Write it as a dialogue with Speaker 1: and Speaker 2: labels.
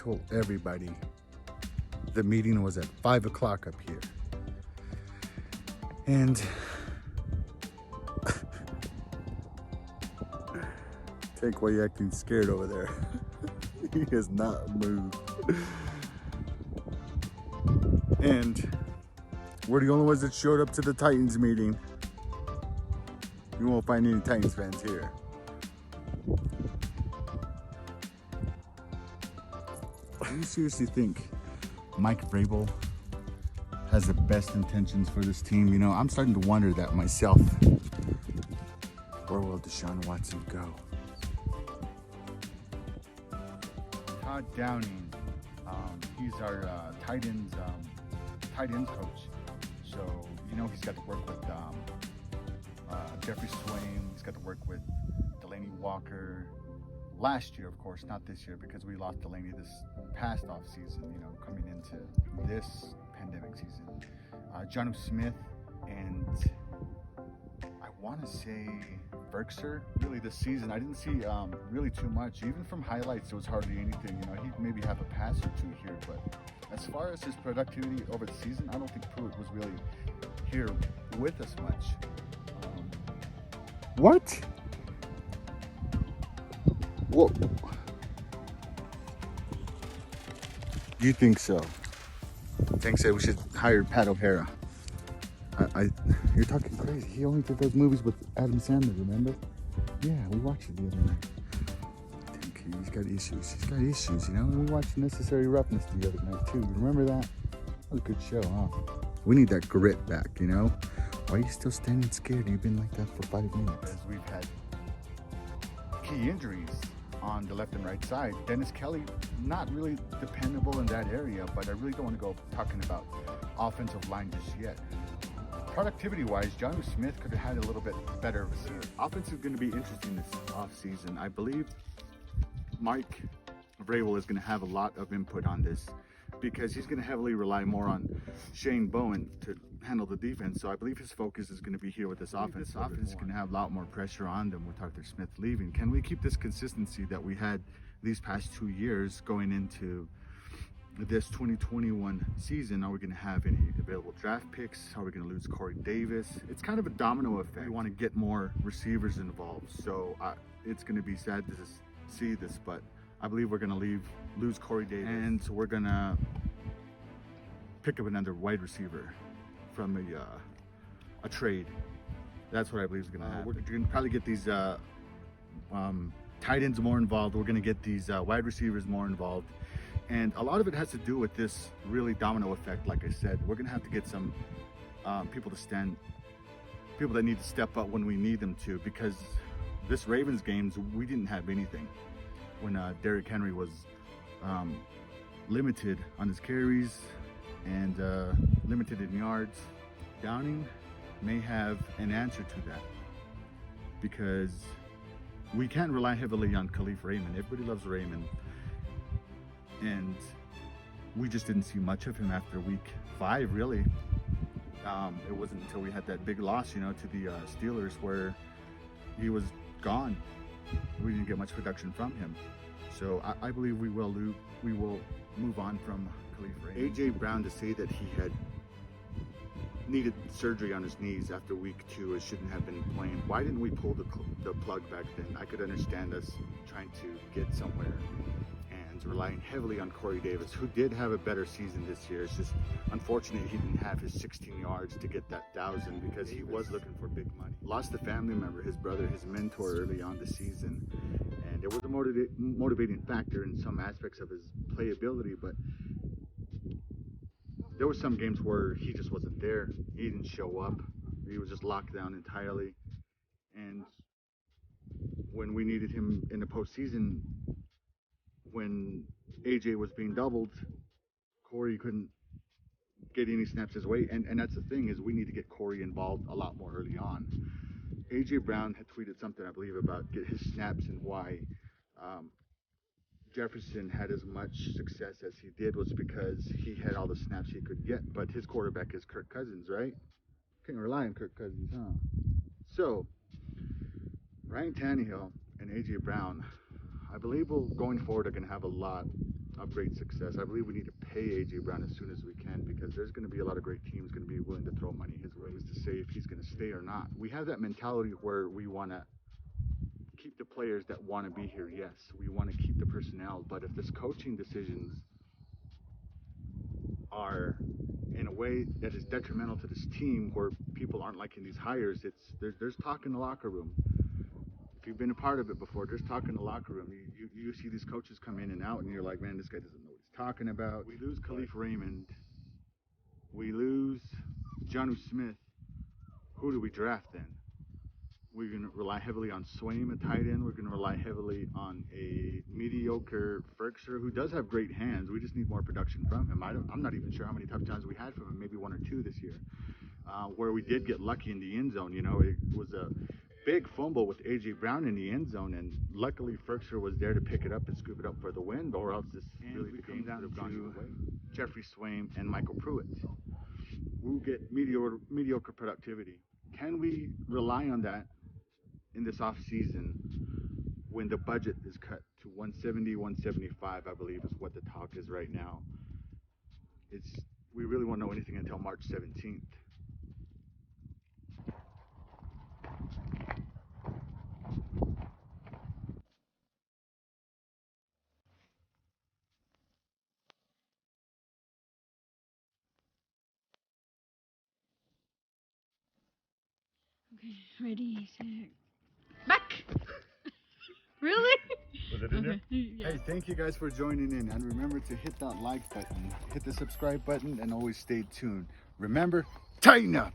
Speaker 1: told everybody the meeting was at 5 o'clock up here. And Tank, why are you acting scared over there? He has not moved. And we're the only ones that showed up to the Titans meeting. You won't find any Titans fans here. Do you seriously think Mike Vrabel has the best intentions for this team? You know, I'm starting to wonder that myself. Where will Deshaun Watson go? Todd Downing, he's our tight ends coach. So, you know, he's got to work with Jeffrey Swain. He's got to work with Delaney Walker. Last year, of course, not this year, because we lost Delaney this past off season, you know, coming into this pandemic season. Jonnu Smith and I want to say Berkshire. Really, this season I didn't see really too much. Even from highlights, it was hardly anything. You know, he'd maybe have a pass or two here, but as far as his productivity over the season, I don't think Pruitt was really here with us much. What? Whoa. You think so? Tank said we should hire Pat O'Hara. You're talking crazy. He only did those movies with Adam Sandler, remember? Yeah, we watched it the other night. Tank, he's got issues. He's got issues, you know? And we watched Necessary Roughness the other night, too. You remember that? That was a good show, huh? We need that grit back, you know? Why are you still standing scared? You've been like that for 5 minutes. As we've had key injuries on the left and right side. Dennis Kelly, not really dependable in that area, but I really don't want to go talking about offensive line just yet. Productivity-wise, Jonnu Smith could have had a little bit better of a season. Offense is going to be interesting this offseason. I believe Mike Vrabel is going to have a lot of input on this because he's going to heavily rely more on Shane Bowen to handle the defense. So I believe his focus is going to be here with this offense. This offense is going to have a lot more pressure on them with Arthur Smith leaving. Can we keep this consistency that we had these past 2 years going into this 2021 season? Are we going to have any available draft picks? Are we going to lose Corey Davis? It's kind of a domino effect. We want to get more receivers involved. So it's going to be sad to see this, but I believe we're going to lose Corey Davis, and we're going to pick up another wide receiver from a trade. That's what I believe is going to happen. We're going to probably get these tight ends more involved. We're going to get these wide receivers more involved. And a lot of it has to do with this really domino effect. Like I said, we're going to have to get some people that need to step up when we need them to, because this Ravens games, we didn't have anything. When Derrick Henry was limited on his carries and limited in yards, Downing may have an answer to that, because we can't rely heavily on Khalif Raymond. Everybody loves Raymond, and we just didn't see much of him after week 5, really. It wasn't until we had that big loss, you know, to the Steelers, where he was gone. We didn't get much production from him. So I believe we will move on from Khalif Raymond. A.J. Brown, to say that he had needed surgery on his knees after week 2, it shouldn't have been playing. Why didn't we pull the plug back then? I could understand us trying to get somewhere and relying heavily on Corey Davis, who did have a better season this year. It's just unfortunate he didn't have his 16 yards to get that 1,000, because he was looking for big money. Lost a family member, his brother, his mentor, early on the season, and it was a motivating factor in some aspects of his playability, but there were some games where he just wasn't there. He didn't show up. He was just locked down entirely. And when we needed him in the postseason, when AJ was being doubled, Corey couldn't get any snaps his way. And that's the thing, is we need to get Corey involved a lot more early on. AJ Brown had tweeted something, I believe, about get his snaps, and why Jefferson had as much success as he did was because he had all the snaps he could get. But his quarterback is Kirk Cousins, right? Can't rely on Kirk Cousins, huh? So Ryan Tannehill and AJ Brown, I believe, going forward, are going to have a lot of great success. I believe we need to pay AJ Brown as soon as we can, because there's going to be a lot of great teams going to be willing to throw money his way to say if he's going to stay or not. We have that mentality where we want to keep the players that want to be here. Yes, we want to keep the personnel, but if this coaching decisions are in a way that is detrimental to this team, where people aren't liking these hires, there's talk in the locker room. If you've been a part of it before, there's talk in the locker room. You see these coaches come in and out, and you're like, man, this guy doesn't know what he's talking about. We lose Khalif Raymond. We lose Jonnu Smith. Who do we draft then? We're going to rely heavily on Swaim, a tight end. We're going to rely heavily on a mediocre Ferkser, who does have great hands. We just need more production from him. I'm not even sure how many touchdowns we had from him, maybe 1 or 2 this year, where we did get lucky in the end zone. You know, it was a big fumble with A.J. Brown in the end zone, and luckily Ferkser was there to pick it up and scoop it up for the win, or else this really became down to Jeffrey Swaim and Michael Pruitt, who get mediocre productivity. Can we rely on that in this off season when the budget is cut to 170, 175, I believe is what the talk is right now? We really won't know anything until March 17th.
Speaker 2: Okay, ready, set, back! Really?
Speaker 1: Was it in there?
Speaker 2: Yeah.
Speaker 1: Hey, thank you guys for joining in, and remember to hit that like button, hit the subscribe button, and always stay tuned. Remember, tighten up!